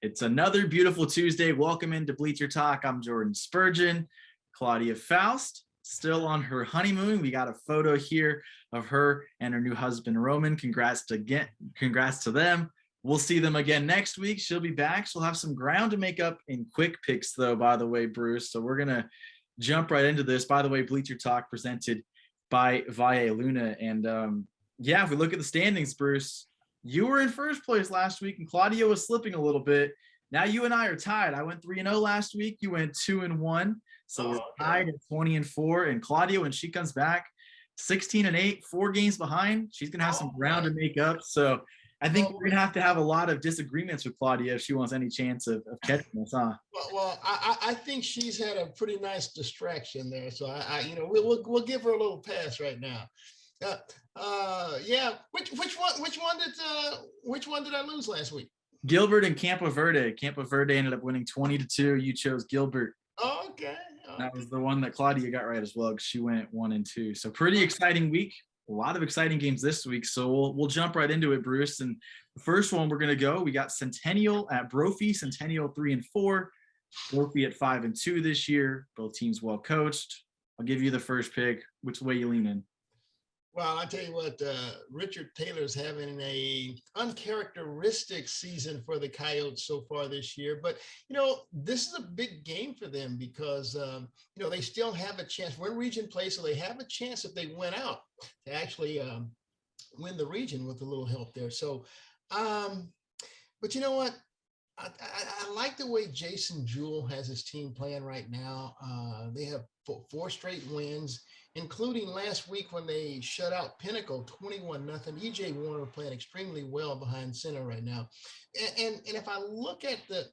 It's another beautiful Tuesday. Welcome into Bleacher Talk. I'm Jordan Spurgeon. Claudia Faust, still on her honeymoon. We got a photo here of her and her new husband, Roman. Congrats to them. We'll see them again next week. She'll be back. She'll have some ground to make up in quick picks, though, by the way, Bruce. So we're going to jump right into this. By the way, Bleacher Talk presented by Valle Luna. And if we look at the standings, Bruce, you were in first place last week and Claudia was slipping a little bit. Now you and I are tied. I went 3-0 last week. You went 2-1. So we're tied at 20-4. And Claudia, when she comes back, 16-8, 4 games behind. She's going to have some ground to make up. So I think we're going to have a lot of disagreements with Claudia if she wants any chance of catching us, huh? Well, I think she's had a pretty nice distraction there. So we'll give her a little pass right now. Which one did I lose last week? Gilbert and Campo Verde. Campo Verde ended up winning 20-2. You chose Gilbert. Okay. That was the one that Claudia got right as well, because she went 1-2. So pretty exciting week. A lot of exciting games this week. So we'll jump right into it, Bruce. And the first one we're going to go, we got Centennial at Brophy. Centennial 3-4. Brophy at 5-2 this year. Both teams well coached. I'll give you the first pick. Which way you lean in? Well, I tell you what, Richard Taylor's having a uncharacteristic season for the Coyotes so far this year. But, this is a big game for them because, they still have a chance. We're in region play, so they have a chance if they win out to actually win the region with a little help there. So, but you know what? I like the way Jason Jewell has his team playing right now. They have 4 straight wins, including last week when they shut out Pinnacle 21-0. EJ Warner playing extremely well behind center right now. And if I look at the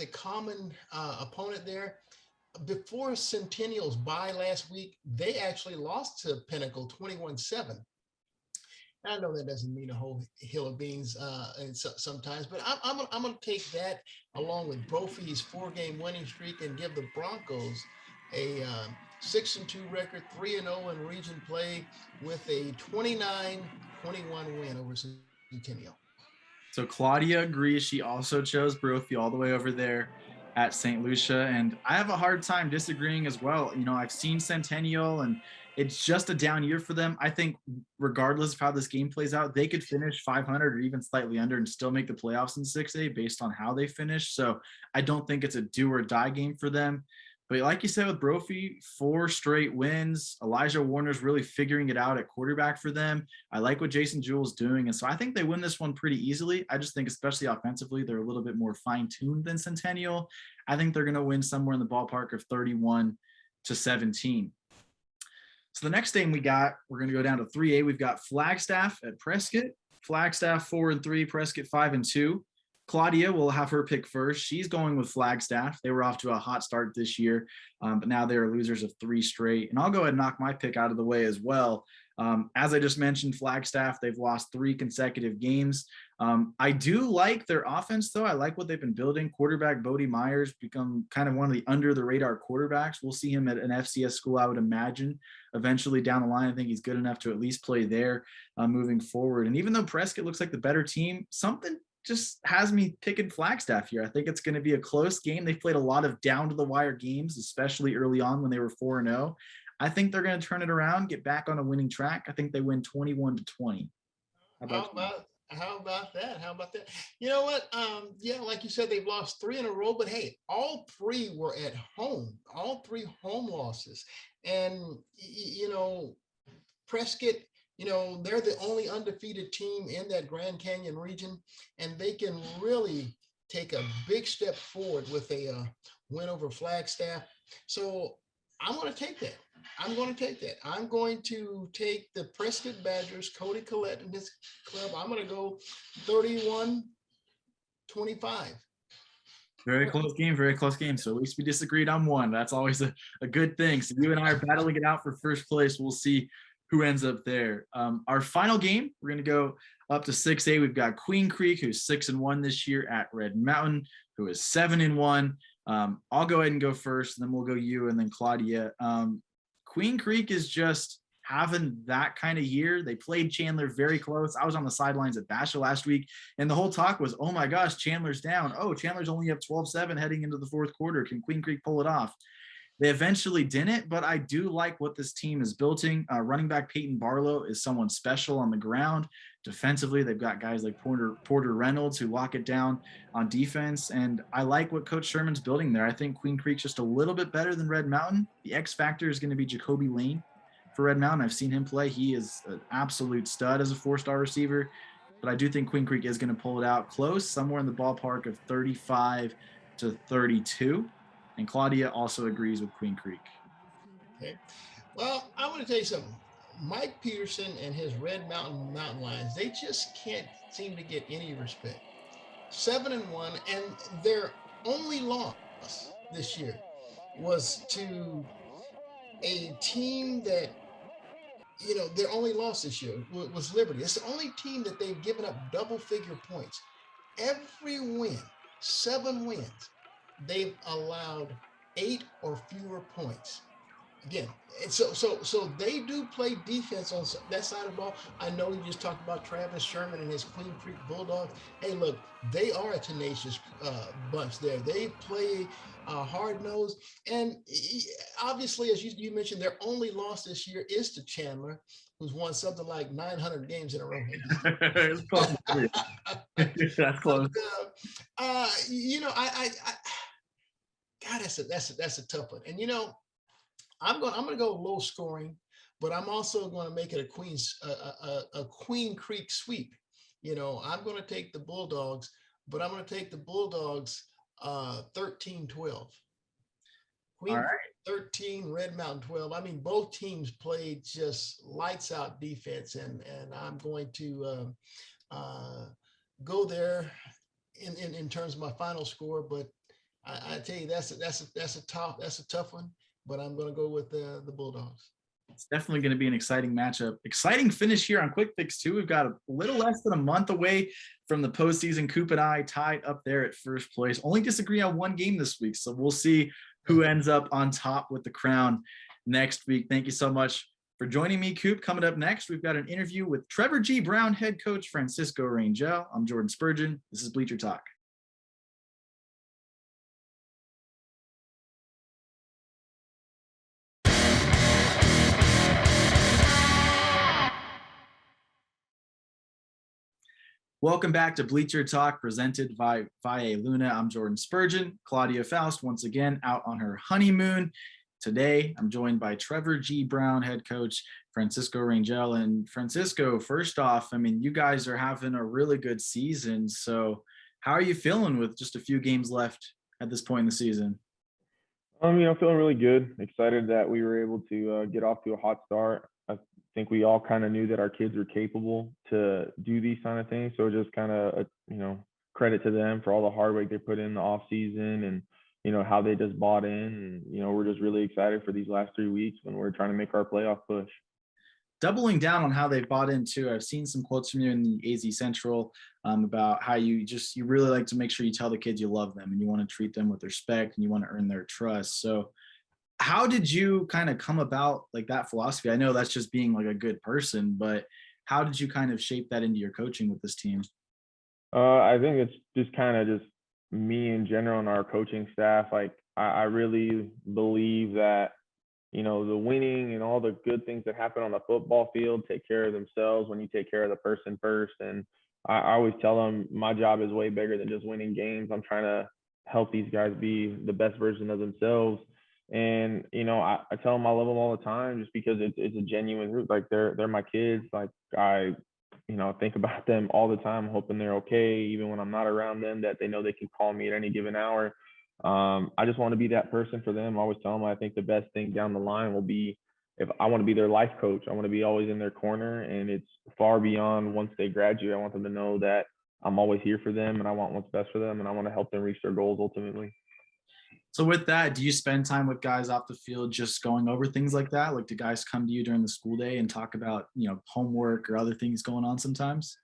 common opponent there, before Centennial's bye last week, they actually lost to Pinnacle 21-7. I know that doesn't mean a whole hill of beans sometimes, but I'm going to take that along with Brophy's 4-game winning streak and give the Broncos a 6-2 record, 3-0 in region play with a 29-21 win over Centennial. So Claudia agrees. She also chose Brophy all the way over there at St. Lucia. And I have a hard time disagreeing as well. I've seen Centennial and it's just a down year for them. I think regardless of how this game plays out, they could finish 500 or even slightly under and still make the playoffs in 6A based on how they finish. So I don't think it's a do or die game for them. But like you said with Brophy, 4 straight wins. Elijah Warner's really figuring it out at quarterback for them. I like what Jason Jewell's doing. And so I think they win this one pretty easily. I just think especially offensively, they're a little bit more fine-tuned than Centennial. I think they're going to win somewhere in the ballpark of 31-17. So the next game we're going to go down to 3A. We've got Flagstaff at Prescott. Flagstaff 4-3, Prescott 5-2. Claudia will have her pick first. She's going with Flagstaff. They were off to a hot start this year, but now they're losers of 3 straight. And I'll go ahead and knock my pick out of the way as well. As I just mentioned, Flagstaff, they've lost 3 consecutive games. I do like their offense, though. I like what they've been building. Quarterback Bodie Myers become kind of one of the under-the-radar quarterbacks. We'll see him at an FCS school, I would imagine, eventually down the line. I think he's good enough to at least play there moving forward. And even though Prescott looks like the better team, something just has me picking Flagstaff here. I think it's going to be a close game. They've played a lot of down-to-the-wire games, especially early on when they were 4-0. I think they're going to turn it around, get back on a winning track. I think they win 21-20. How about that? You know what? Like you said, they've lost 3 in a row, but hey, all 3 were at home. All 3 home losses. And, Prescott, they're the only undefeated team in that Grand Canyon region, and they can really take a big step forward with a win over Flagstaff. So I'm going to take that. I'm going to take the Prescott Badgers, Cody Collette and his club. I'm going to go 31-25. Very close game. So at least we disagreed on one. That's always a good thing. So you and I are battling it out for first place. We'll see who ends up there. Our final game, we're going to go up to 6A. We've got Queen Creek, who's 6-1 this year, at Red Mountain, who is 7-1. I'll go ahead and go first, and then we'll go you and then Claudia. Queen Creek is just having that kind of year. They played Chandler very close. I was on the sidelines at Basha last week, and the whole talk was, oh my gosh, Chandler's down. Oh, Chandler's only up 12-7 heading into the fourth quarter. Can Queen Creek pull it off? They eventually didn't, but I do like what this team is building. Running back Peyton Barlow is someone special on the ground. Defensively, they've got guys like Porter Reynolds who lock it down on defense, and I like what Coach Sherman's building there. I think Queen Creek's just a little bit better than Red Mountain. The X factor is going to be Jacoby Lane for Red Mountain. I've seen him play. He is an absolute stud as a four-star receiver, but I do think Queen Creek is going to pull it out close, somewhere in the ballpark of 35-32. And Claudia also agrees with Queen Creek. Okay. Well, I want to tell you something. Mike Peterson and his Red Mountain Mountain Lions, they just can't seem to get any respect. 7-1, and their only loss this year was to a team that, their only loss this year was Liberty. It's the only team that they've given up double-figure points. Every win, 7 wins, they've allowed 8 or fewer points. Again, and so they do play defense on that side of the ball. I know you just talked about Travis Sherman and his Queen Creek Bulldogs. Hey, look, they are a tenacious bunch there. They play hard-nosed. And obviously, as you mentioned, their only loss this year is to Chandler, who's won something like 900 games in a row. It's close. That's close. But, God, that's a tough one. And, I'm going to go low scoring, but I'm also going to make it a Queen Creek sweep. I'm going to take the Bulldogs, but I'm going to take the Bulldogs 13-12. Queen All right. 13, Red Mountain 12. I mean, both teams played just lights out defense, and I'm going to go there in terms of my final score. But I tell you, that's a tough one. But I'm going to go with the Bulldogs. It's definitely going to be an exciting matchup. Exciting finish here on Quick Fix 2. We've got a little less than a month away from the postseason. Coop and I tied up there at first place. Only disagree on one game this week, so we'll see who ends up on top with the crown next week. Thank you so much for joining me, Coop. Coming up next, we've got an interview with Trevor G. Brown head coach Francisco Rangel. I'm Jordan Spurgeon. This is Bleacher Talk. Welcome back to Bleacher Talk, presented by Valle Luna. I'm Jordan Spurgeon. Claudia Faust, once again, out on her honeymoon. Today, I'm joined by Trevor G. Brown, head coach Francisco Rangel. And Francisco, first off, I mean, you guys are having a really good season. So how are you feeling with just a few games left at this point in the season? Feeling really good. Excited that we were able to get off to a hot start. I think we all kind of knew that our kids were capable to do these kind of things. So just kind of, credit to them for all the hard work they put in the off season and, how they just bought in. And, we're just really excited for these last 3 weeks when we're trying to make our playoff push. Doubling down on how they bought in too. I've seen some quotes from you in the AZ Central about how you really like to make sure you tell the kids you love them and you want to treat them with respect and you want to earn their trust. So how did you kind of come about like that philosophy? I know that's just being like a good person, but how did you kind of shape that into your coaching with this team? I think it's just kind of just me in general and our coaching staff. Like I really believe that, the winning and all the good things that happen on the football field take care of themselves when you take care of the person first. And I always tell them my job is way bigger than just winning games. I'm trying to help these guys be the best version of themselves. And, I tell them I love them all the time just because it's a genuine root. Like they're my kids. Like I think about them all the time, hoping they're okay, even when I'm not around them, that they know they can call me at any given hour. I just want to be that person for them. I always tell them I think the best thing down the line will be if I want to be their life coach. I want to be always in their corner, and it's far beyond once they graduate. I want them to know that I'm always here for them and I want what's best for them and I want to help them reach their goals ultimately. So with that, do you spend time with guys off the field just going over things like that? Like do guys come to you during the school day and talk about, homework or other things going on sometimes?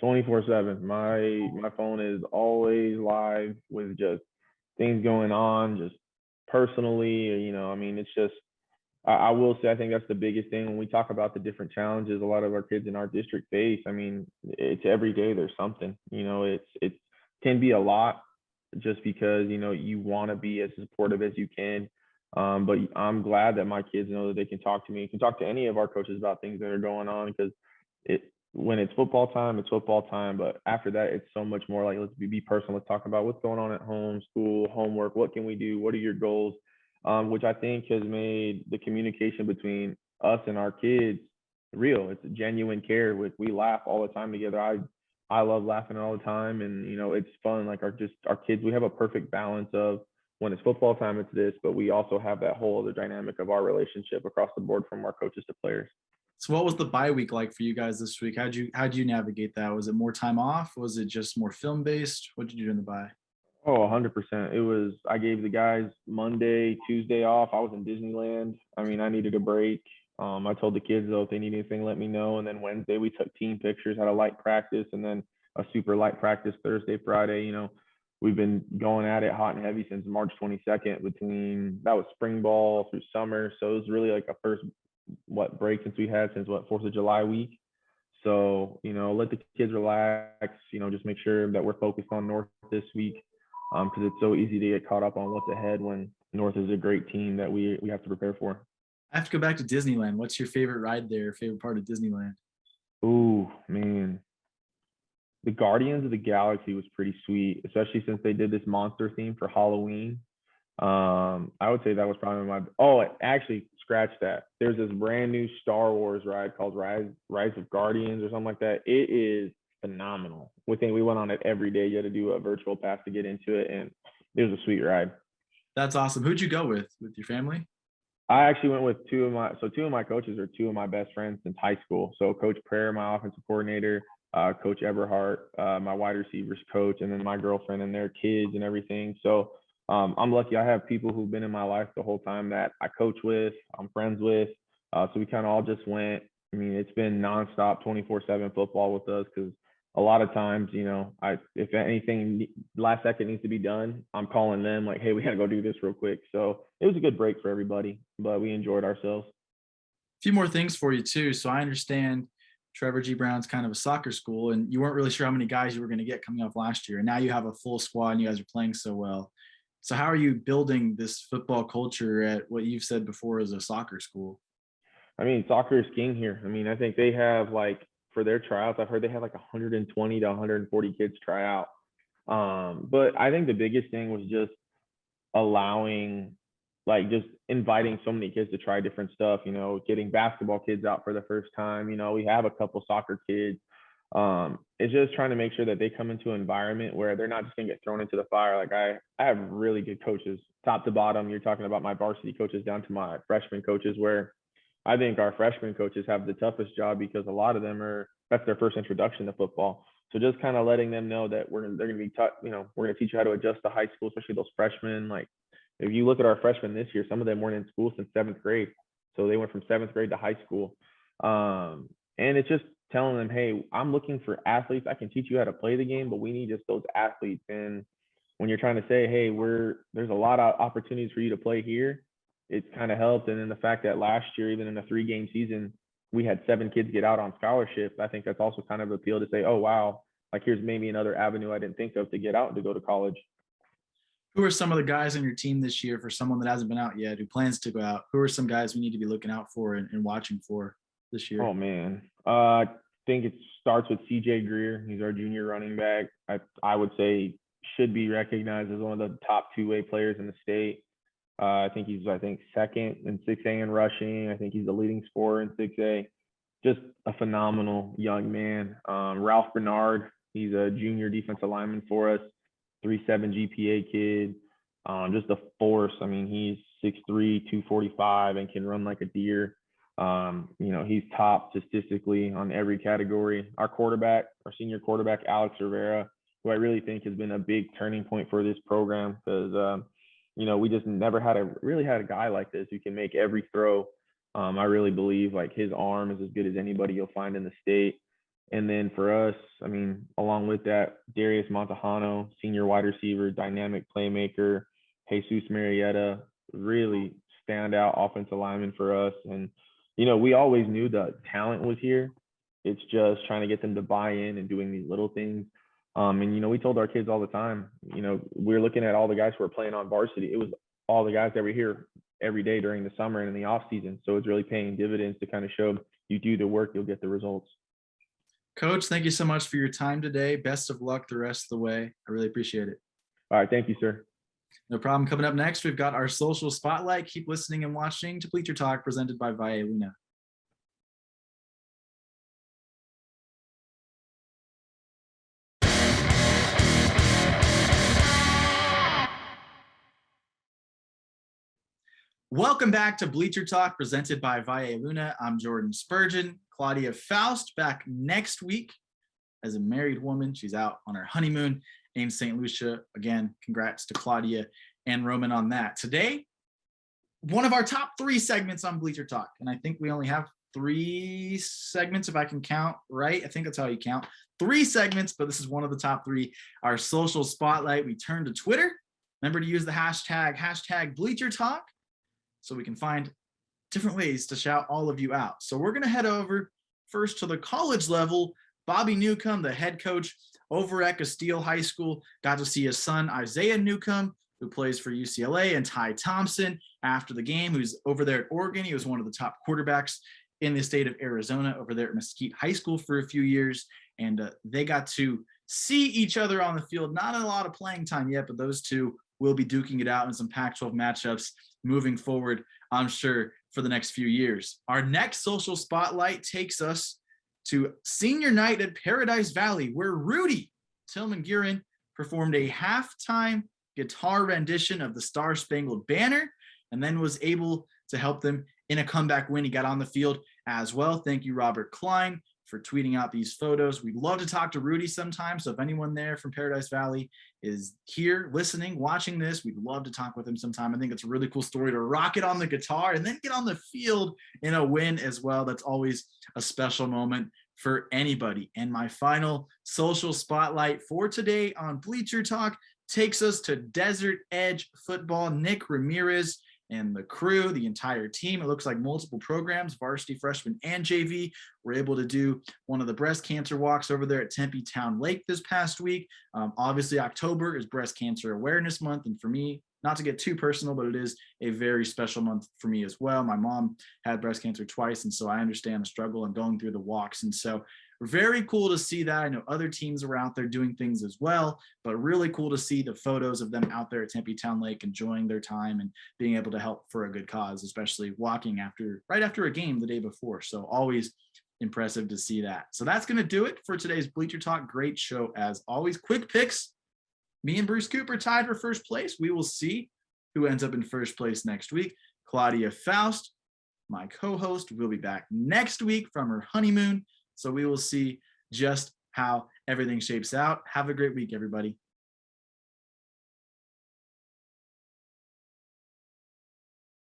24/7. My phone is always live with just things going on, just personally, it's just I will say I think that's the biggest thing when we talk about the different challenges a lot of our kids in our district face. I mean, it's every day there's something. It can be a lot just because you want to be as supportive as you can. But I'm glad that my kids know that they can talk to me, can talk to any of our coaches about things that are going on because it when it's football time, it's football time. But after that, it's so much more like let's be personal. Let's talk about what's going on at home, school, homework. What can we do? What are your goals? Which I think has made the communication between us and our kids real. It's a genuine care. We laugh all the time together. I love laughing all the time, and it's fun. Like our kids, we have a perfect balance of when it's football time, it's this, but we also have that whole other dynamic of our relationship across the board from our coaches to players. So what was the bye week like for you guys this week? How'd you navigate that? Was it more time off? Was it just more film based? What did you do in the bye? Oh, 100%. It was, I gave the guys Monday, Tuesday off. I was in Disneyland. I mean, I needed a break. I told the kids, though, if they need anything, let me know. And then Wednesday, we took team pictures, had a light practice, and then a super light practice Thursday, Friday. We've been going at it hot and heavy since March 22nd between that was spring ball through summer. So it was really like a first, break since we had since 4th of July week. So, let the kids relax, just make sure that we're focused on North this week because it's so easy to get caught up on what's ahead when North is a great team that we have to prepare for. I have to go back to Disneyland. What's your favorite ride there? Favorite part of Disneyland? Ooh, man. The Guardians of the Galaxy was pretty sweet, especially since they did this monster theme for Halloween. I would say that was probably actually, scratch that. There's this brand new Star Wars ride called Rise of Guardians or something like that. It is phenomenal. We went on it every day. You had to do a virtual pass to get into it, and it was a sweet ride. That's awesome. Who'd you go with? With your family? I actually went with two of my coaches are two of my best friends since high school. So Coach Prayer, my offensive coordinator, Coach Everhart, my wide receivers coach, and then my girlfriend and their kids and everything. So I'm lucky. I have people who've been in my life the whole time that I coach with, I'm friends with. So we kind of all just went. I mean, it's been nonstop 24/7 football with us because a lot of times, if anything last second needs to be done, I'm calling them like, hey, we got to go do this real quick. So it was a good break for everybody, but we enjoyed ourselves. A few more things for you too. So I understand Trevor G. Brown's kind of a soccer school, and you weren't really sure how many guys you were going to get coming off last year. And now you have a full squad and you guys are playing so well. So how are you building this football culture at what you've said before is a soccer school? I mean, soccer is king here. I mean, I think they have for their tryouts, I've heard they have 120 to 140 kids try out. But I think the biggest thing was just allowing, just inviting so many kids to try different stuff, getting basketball kids out for the first time. We have a couple soccer kids. It's just trying to make sure that they come into an environment where they're not just going to get thrown into the fire. Like I have really good coaches, top to bottom. You're talking about my varsity coaches down to my freshman coaches, where I think our freshman coaches have the toughest job because a lot of them that's their first introduction to football. So just kind of letting them know that they're going to be taught, we're going to teach you how to adjust to high school, especially those freshmen. Like if you look at our freshmen this year, some of them weren't in school since 7th grade. So they went from 7th grade to high school. And it's just telling them, hey, I'm looking for athletes. I can teach you how to play the game, but we need just those athletes. And when you're trying to say, hey, there's a lot of opportunities for you to play here, it's kind of helped. And then the fact that last year, even in a 3-game season, we had 7 kids get out on scholarship. I think that's also kind of appeal to say, oh, wow, like here's maybe another avenue I didn't think of to get out and to go to college. Who are some of the guys on your team this year for someone that hasn't been out yet, who plans to go out? Who are some guys we need to be looking out for and watching for this year? Oh, man. I think it starts with CJ Greer. He's our junior running back. I would say should be recognized as one of the top 2-way players in the state. I think he's second in 6A in rushing. I think he's the leading scorer in 6A. Just a phenomenal young man. Ralph Bernard, he's a junior defensive lineman for us, 3.7 GPA kid. Just a force. I mean, he's 6'3", 245, and can run like a deer. He's top statistically on every category. Our senior quarterback, Alex Rivera, who I really think has been a big turning point for this program because, we just never had a guy like this who can make every throw. I really believe like his arm is as good as anybody you'll find in the state. And then for us, I mean, along with that, Darius Montejano, senior wide receiver, dynamic playmaker, Jesus Marietta, really standout offensive linemen for us. And, you know, we always knew the talent was here. It's just trying to get them to buy in and doing these little things. And, you know, we told our kids all the time, you know, we're looking at all the guys who are playing on varsity. It was all the guys that were here every day during the summer and in the off season. So it's really paying dividends to kind of show you do the work, you'll get the results. Coach, thank you so much for your time today. Best of luck the rest of the way. I really appreciate it. All right. Thank you, sir. No problem. Coming up next, we've got our social spotlight. Keep listening and watching to Bleacher Talk presented by Valle Luna. Welcome back to Bleacher Talk presented by Valle Luna. I'm Jordan Spurgeon. Claudia Faust back next week as a married woman. She's out on her honeymoon in St. Lucia. Again, congrats to Claudia and Roman on that. Today, one of our top 3 segments on Bleacher Talk. And I think we only have 3 segments if I can count right. I think that's how you count. 3 segments, but this is one of the top 3. Our social spotlight. We turn to Twitter. Remember to use the hashtag Bleacher Talk, so we can find different ways to shout all of you out. So we're going to head over first to the college level. Bobby Newcomb, the head coach over at Castile High School, got to see his son, Isaiah Newcomb, who plays for UCLA, and Ty Thompson after the game, who's over there at Oregon. He was one of the top quarterbacks in the state of Arizona over there at Mesquite High School for a few years. And they got to see each other on the field. Not a lot of playing time yet, but those two will be duking it out in some Pac-12 matchups moving forward, I'm sure, for the next few years. Our next social spotlight takes us to senior night at Paradise Valley, where Rudy Tillman Guerin performed a halftime guitar rendition of the Star Spangled Banner and then was able to help them in a comeback win. He got on the field as well. Thank you, Robert Klein, for tweeting out these photos. We'd love to talk to Rudy sometime. So if anyone there from Paradise Valley is here listening, watching this, we'd love to talk with him sometime. I think it's a really cool story to rock it on the guitar and then get on the field in a win as well. That's always a special moment for anybody. And my final social spotlight for today on Bleacher Talk takes us to Desert Edge football. Nick Ramirez and the crew, the entire team, it looks like multiple programs, varsity, freshman, and JV, were able to do one of the breast cancer walks over there at Tempe Town Lake this past week. Obviously, October is Breast Cancer Awareness Month, and for me, not to get too personal, but it is a very special month for me as well. My mom had breast cancer twice, and so I understand the struggle and going through the walks. And so very cool to see that. I know other teams are out there doing things as well, but really cool to see the photos of them out there at Tempe Town Lake enjoying their time and being able to help for a good cause, especially walking right after a game the day before. So always impressive to see that. So that's going to do it for today's Bleacher Talk. Great show as always. Quick picks. Me and Bruce Cooper tied for first place. We will see who ends up in first place next week. Claudia Faust, my co-host, will be back next week from her honeymoon. So we will see just how everything shapes out. Have a great week, everybody.